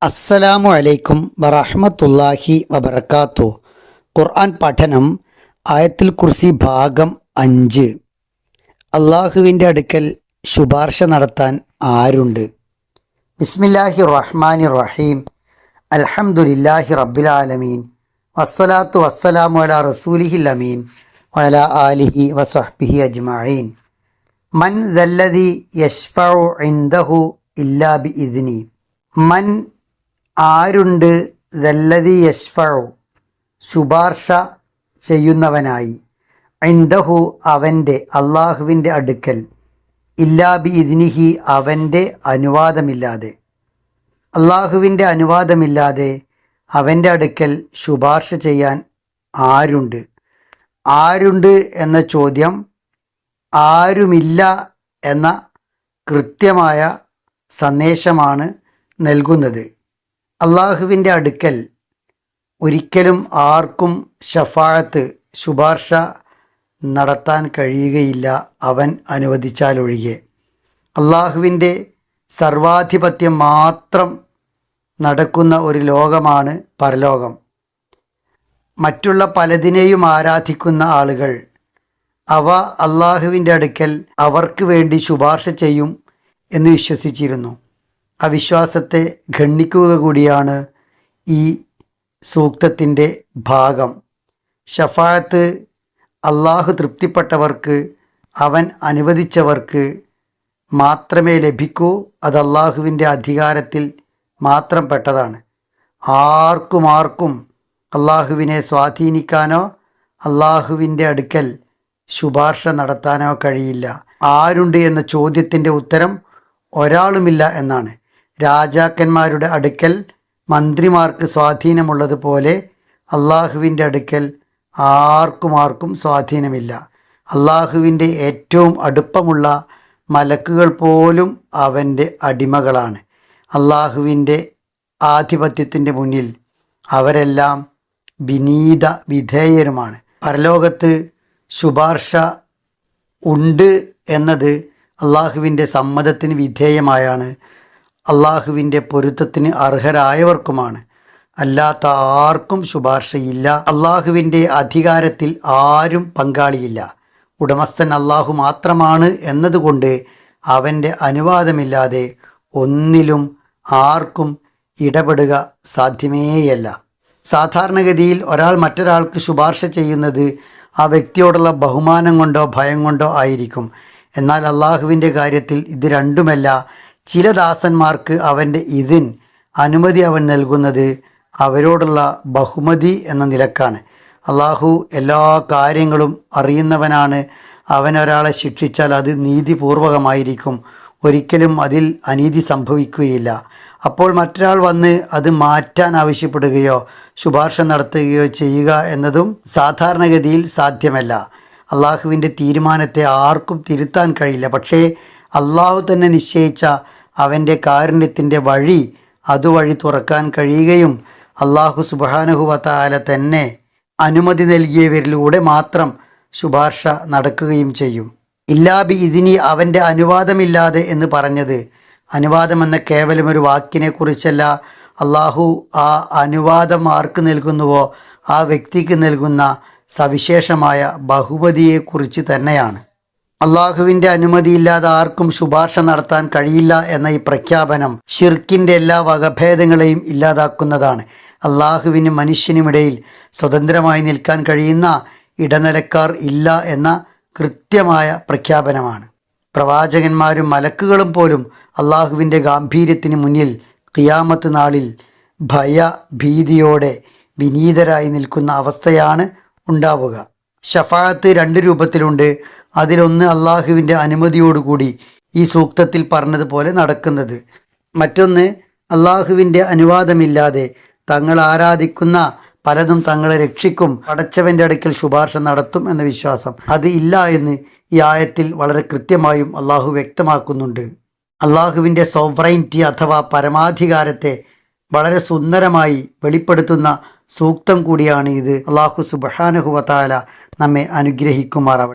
അസ്സലാമു അലൈക്കും വറഹ്മത്തുള്ളാഹി വബറകാത്തു. ഖുർആൻ പഠനം ആയത്തുൽ കുർസി ഭാഗം 5. അള്ളാഹുവിൻ്റെ അടുക്കൽ ശുപാർശ നടത്താൻ ആരുണ്ട്? ബിസ്മില്ലാഹി റഹ്മാനി റഹീം. അൽഹംദുലില്ലാഹി റബ്ബിൽ ആലമീൻ. വസ്സലാത്തു വസ്സലാമു അലാ റസൂലിഹിൽ അമീൻ വഅലാ ആലിഹി വസഹ്ബിഹി അജ്മഈൻ. മൻ ദല്ലദി യശ്ഫഉ ഇൻദഹു ഇല്ലാ ബിഇദ്നി. മൻ ആരുണ്ട്, ദല്ലദി യശ്ഫഉ ശുപാർശ ചെയ്യുന്നവനായി, ഇൻദഹു അവൻ്റെ അള്ളാഹുവിൻ്റെ അടുക്കൽ, ഇല്ലാ ബിഇദ്നിഹി അവൻ്റെ അനുവാദമില്ലാതെ. അള്ളാഹുവിൻ്റെ അനുവാദമില്ലാതെ അവൻ്റെ അടുക്കൽ ശുപാർശ ചെയ്യാൻ ആരുണ്ട്? ആരുണ്ട് എന്ന ചോദ്യം ആരുമില്ല എന്ന കൃത്യമായ സന്ദേശമാണ് നൽകുന്നത്. അള്ളാഹുവിൻ്റെ അടുക്കൽ ഒരിക്കലും ആർക്കും ശഫാഅത്ത് ശുപാർശ നടത്താൻ കഴിയുകയില്ല, അവൻ അനുവദിച്ചാലൊഴികെ. അള്ളാഹുവിൻ്റെ സർവാധിപത്യം മാത്രം നടക്കുന്ന ഒരു ലോകമാണ് പരലോകം. മറ്റുള്ള പലതിനെയും ആരാധിക്കുന്ന ആളുകൾ അവ അള്ളാഹുവിൻ്റെ അടുക്കൽ അവർക്ക് വേണ്ടി ശുപാർശ ചെയ്യും എന്ന് വിശ്വസിച്ചിരുന്നു. ആ വിശ്വാസത്തെ ഖണ്ഡിക്കുക കൂടിയാണ് ഈ സൂക്തത്തിൻ്റെ ഭാഗം. ശഫാഅത്ത് അള്ളാഹു തൃപ്തിപ്പെട്ടവർക്ക്, അവൻ അനുവദിച്ചവർക്ക് മാത്രമേ ലഭിക്കൂ. അത് അള്ളാഹുവിൻ്റെ അധികാരത്തിൽ മാത്രം പെട്ടതാണ്. ആർക്കും അള്ളാഹുവിനെ സ്വാധീനിക്കാനോ അള്ളാഹുവിൻ്റെ അടുക്കൽ ശുപാർശ നടത്താനോ കഴിയില്ല. ആരുണ്ട് എന്ന ചോദ്യത്തിൻ്റെ ഉത്തരം ഒരാളുമില്ല എന്നാണ്. രാജാക്കന്മാരുടെ അടുക്കൽ മന്ത്രിമാർക്ക് സ്വാധീനമുള്ളതുപോലെ അള്ളാഹുവിൻ്റെ അടുക്കൽ ആർക്കും സ്വാധീനമില്ല. അള്ളാഹുവിൻ്റെ ഏറ്റവും അടുപ്പമുള്ള മലക്കുകൾ പോലും അവൻ്റെ അടിമകളാണ്. അള്ളാഹുവിൻ്റെ ആധിപത്യത്തിൻ്റെ മുന്നിൽ അവരെല്ലാം വിനീത വിധേയരുമാണ്. പരലോകത്ത് ശുപാർശ ഉണ്ട് എന്നത് അള്ളാഹുവിൻ്റെ സമ്മതത്തിന് വിധേയമായാണ്, അള്ളാഹുവിൻ്റെ പൊരുത്തത്തിന് അർഹരായവർക്കുമാണ്. അല്ലാത്ത ആർക്കും ശുപാർശയില്ല. അള്ളാഹുവിൻ്റെ അധികാരത്തിൽ ആരും പങ്കാളിയില്ല. ഉടമസ്ഥൻ അള്ളാഹു മാത്രമാണ് എന്നതുകൊണ്ട് അവൻ്റെ അനുവാദമില്ലാതെ ഒന്നിലും ആർക്കും ഇടപെടുക സാധ്യമേയല്ല. സാധാരണഗതിയിൽ ഒരാൾ മറ്റൊരാൾക്ക് ശുപാർശ ചെയ്യുന്നത് ആ വ്യക്തിയോടുള്ള ബഹുമാനം കൊണ്ടോ ഭയം കൊണ്ടോ ആയിരിക്കും. എന്നാൽ അള്ളാഹുവിൻ്റെ കാര്യത്തിൽ ഇത് രണ്ടുമല്ല. ചില ദാസന്മാർക്ക് അവൻ്റെ അനുമതി അവൻ നൽകുന്നത് അവരോടുള്ള ബഹുമതി എന്ന നിലക്കാണ്. അള്ളാഹു എല്ലാ കാര്യങ്ങളും അറിയുന്നവനാണ്. അവൻ ഒരാളെ ശിക്ഷിച്ചാൽ അത് നീതിപൂർവകമായിരിക്കും. ഒരിക്കലും അതിൽ അനീതി സംഭവിക്കുകയില്ല. അപ്പോൾ മറ്റൊരാൾ വന്ന് അത് മാറ്റാൻ ആവശ്യപ്പെടുകയോ ശുപാർശ നടത്തുകയോ ചെയ്യുക എന്നതും സാധാരണഗതിയിൽ സാധ്യമല്ല. അള്ളാഹുവിൻ്റെ തീരുമാനത്തെ ആർക്കും തിരുത്താൻ കഴിയില്ല. പക്ഷേ അള്ളാഹു തന്നെ നിശ്ചയിച്ച അവൻ്റെ കാരുണ്യത്തിൻ്റെ വഴി അതുവഴി തുറക്കാൻ കഴിയുകയും അള്ളാഹു സുബ്ഹാനഹു വ തആല തന്നെ അനുമതി നൽകിയവരിലൂടെ മാത്രം ശുപാർശ നടക്കുകയും ചെയ്യും. ഇല്ലാ ബി ഇതിനി അവൻ്റെ അനുവാദമില്ലാതെ എന്ന് പറഞ്ഞത് അനുവാദം എന്ന കേവലം ഒരു വാക്കിനെ കുറിച്ചല്ല. അള്ളാഹു ആ അനുവാദം ആർക്ക് നൽകുന്നുവോ ആ വ്യക്തിക്ക് നൽകുന്ന സവിശേഷമായ ബഹുമതിയെക്കുറിച്ച് തന്നെയാണ്. അള്ളാഹുവിൻ്റെ അനുമതിയില്ലാതെ ആർക്കും ശുപാർശ നടത്താൻ കഴിയില്ല എന്ന ഈ പ്രഖ്യാപനം ശിർക്കിൻ്റെ എല്ലാ വകഭേദങ്ങളെയും ഇല്ലാതാക്കുന്നതാണ്. അള്ളാഹുവിനും മനുഷ്യനുമിടയിൽ സ്വതന്ത്രമായി നിൽക്കാൻ കഴിയുന്ന ഇടനിലക്കാർ ഇല്ല എന്ന കൃത്യമായ പ്രഖ്യാപനമാണ്. പ്രവാചകന്മാരും മലക്കുകളും പോലും അള്ളാഹുവിൻ്റെ ഗാംഭീര്യത്തിന് മുന്നിൽ ഖിയാമത്ത് നാളിൽ ഭയഭീതിയോടെ വിനീതരായി നിൽക്കുന്ന അവസ്ഥയാണ് ഉണ്ടാവുക. ശഫാഅത്ത് 2 രൂപത്തിലുണ്ട്. അതിലൊന്ന് അള്ളാഹുവിൻ്റെ അനുമതിയോടുകൂടി ഈ സൂക്തത്തിൽ പറഞ്ഞതുപോലെ നടക്കുന്നത്. മറ്റൊന്ന് അള്ളാഹുവിൻ്റെ അനുവാദമില്ലാതെ തങ്ങൾ ആരാധിക്കുന്ന പലതും തങ്ങളെ രക്ഷിക്കും, പടച്ചവൻ്റെ അടുക്കൽ ശുപാർശ നടത്തും എന്ന വിശ്വാസം. അത് ഇല്ല എന്ന് ഈ ആയത്തിൽ വളരെ കൃത്യമായും അള്ളാഹു വ്യക്തമാക്കുന്നുണ്ട്. അള്ളാഹുവിൻ്റെ സോവറൈൻറ്റി അഥവാ പരമാധികാരത്തെ വളരെ സുന്ദരമായി വെളിപ്പെടുത്തുന്ന സൂക്തം കൂടിയാണ് ഇത്. അള്ളാഹു സുബ്ഹാനഹു വ തആല നമ്മെ അനുഗ്രഹിക്കുമാറാവട്ടെ.